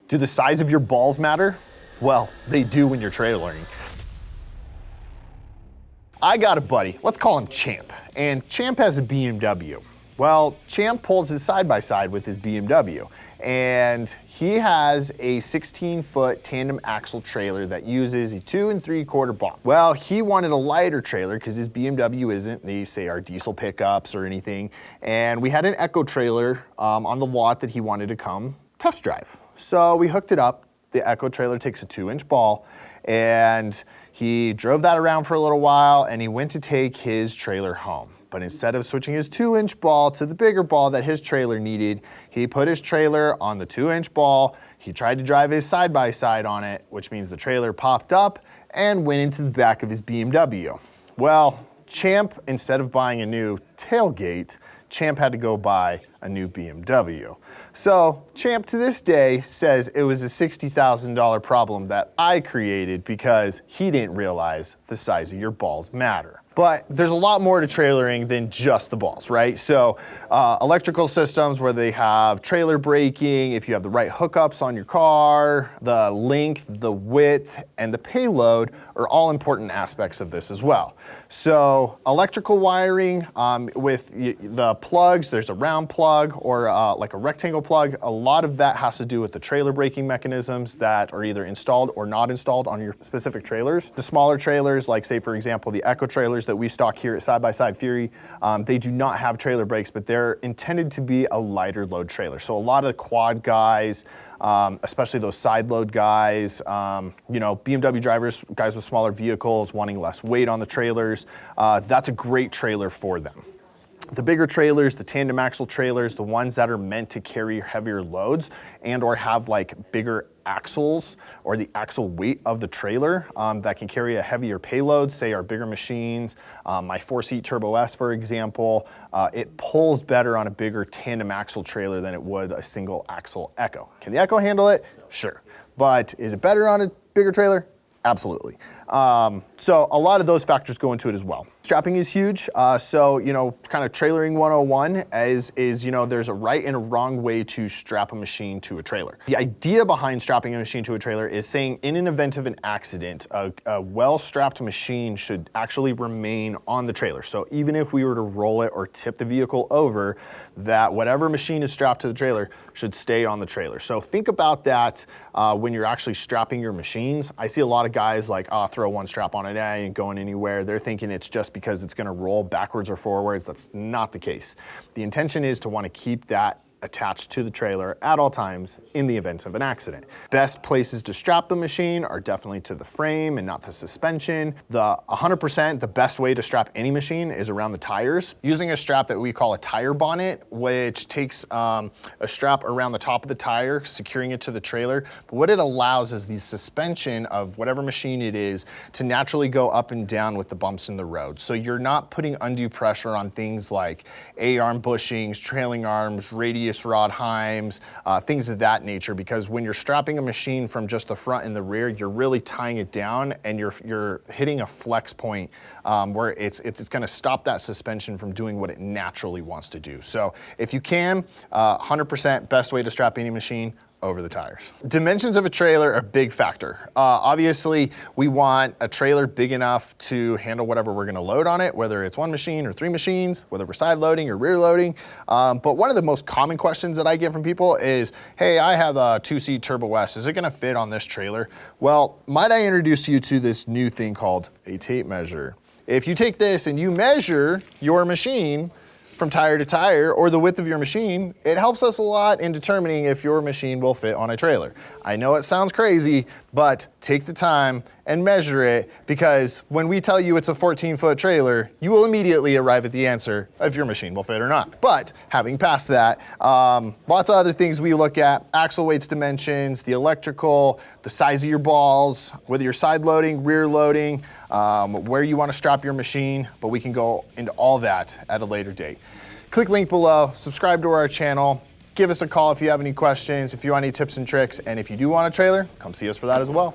Do the size of your balls matter? Well, they do when you're trailering. I got a buddy, let's call him Champ, and Champ has a BMW. Well, Champ pulls his side-by-side with his BMW, and he has a 16-foot tandem axle trailer that uses a 2 3/4 box. Well, he wanted a lighter trailer because his BMW isn't, they say, our diesel pickups or anything, and we had an Echo trailer on the lot that he wanted to come test drive. So we hooked it up. The Echo trailer takes a 2-inch ball, and he drove that around for a little while, and he went to take his trailer home. But instead of switching his 2-inch ball to the bigger ball that his trailer needed, he put his trailer on the 2-inch ball. He tried to drive his side-by-side on it, which means the trailer popped up and went into the back of his BMW. Well, Champ, instead of buying a new tailgate, Champ had to go buy a new BMW. So Champ to this day says it was a $60,000 problem that I created because he didn't realize the size of your balls matter. But there's a lot more to trailering than just the balls, right? So electrical systems where they have trailer braking, if you have the right hookups on your car, the length, the width, and the payload are all important aspects of this as well. So electrical wiring with the plugs, there's a round plug or like a rectangle plug. A lot of that has to do with the trailer braking mechanisms that are either installed or not installed on your specific trailers. The smaller trailers, like say for example, the Echo trailers that we stock here at Side by Side Fury, they do not have trailer brakes, but they're intended to be a lighter load trailer. So a lot of the quad guys, especially those side load guys, you know, BMW drivers, guys with smaller vehicles wanting less weight on the trailers, that's a great trailer for them. The bigger trailers, the tandem axle trailers, the ones that are meant to carry heavier loads and or have like bigger axles or the axle weight of the trailer that can carry a heavier payload, say our bigger machines, my 4-seat Turbo S, for example, it pulls better on a bigger tandem axle trailer than it would a single axle Echo. Can the Echo handle it? Sure. But is it better on a bigger trailer? Absolutely. So a lot of those factors go into it as well. Strapping is huge. So, you know, kind of trailering 101 is, you know, there's a right and a wrong way to strap a machine to a trailer. The idea behind strapping a machine to a trailer is saying in an event of an accident, a well-strapped machine should actually remain on the trailer. So even if we were to roll it or tip the vehicle over, that whatever machine is strapped to the trailer should stay on the trailer. So think about that when you're actually strapping your machines. I see a lot of guys like, oh, throw one strap on it, it ain't going anywhere. They're thinking it's just because it's gonna roll backwards or forwards. That's not the case. The intention is to wanna keep that attached to the trailer at all times in the event of an accident. Best places to strap the machine are definitely to the frame and not the suspension. The 100% the best way to strap any machine is around the tires. Using a strap that we call a tire bonnet, which takes a strap around the top of the tire, securing it to the trailer. But what it allows is the suspension of whatever machine it is to naturally go up and down with the bumps in the road. So you're not putting undue pressure on things like A-arm bushings, trailing arms, radius rod heims, things of that nature, because when you're strapping a machine from just the front and the rear, you're really tying it down and you're hitting a flex point where it's going to stop that suspension from doing what it naturally wants to do. So if you can, 100% best way to strap any machine, over the tires. Dimensions of a trailer are a big factor. Obviously, we want a trailer big enough to handle whatever we're gonna load on it, whether it's one machine or 3 machines, whether we're side loading or rear loading. But one of the most common questions that I get from people is, hey, I have a 2-seat Turbo S. Is it gonna fit on this trailer? Well, might I introduce you to this new thing called a tape measure. If you take this and you measure your machine from tire to tire or the width of your machine, it helps us a lot in determining if your machine will fit on a trailer. I know it sounds crazy, but take the time and measure it, because when we tell you it's a 14-foot trailer, you will immediately arrive at the answer if your machine will fit or not. But having passed that, lots of other things we look at: axle weights, dimensions, the electrical, the size of your balls, whether you're side loading, rear loading, where you want to strap your machine, but we can go into all that at a later date. Click link below, subscribe to our channel, give us a call if you have any questions, if you want any tips and tricks, and if you do want a trailer, come see us for that as well.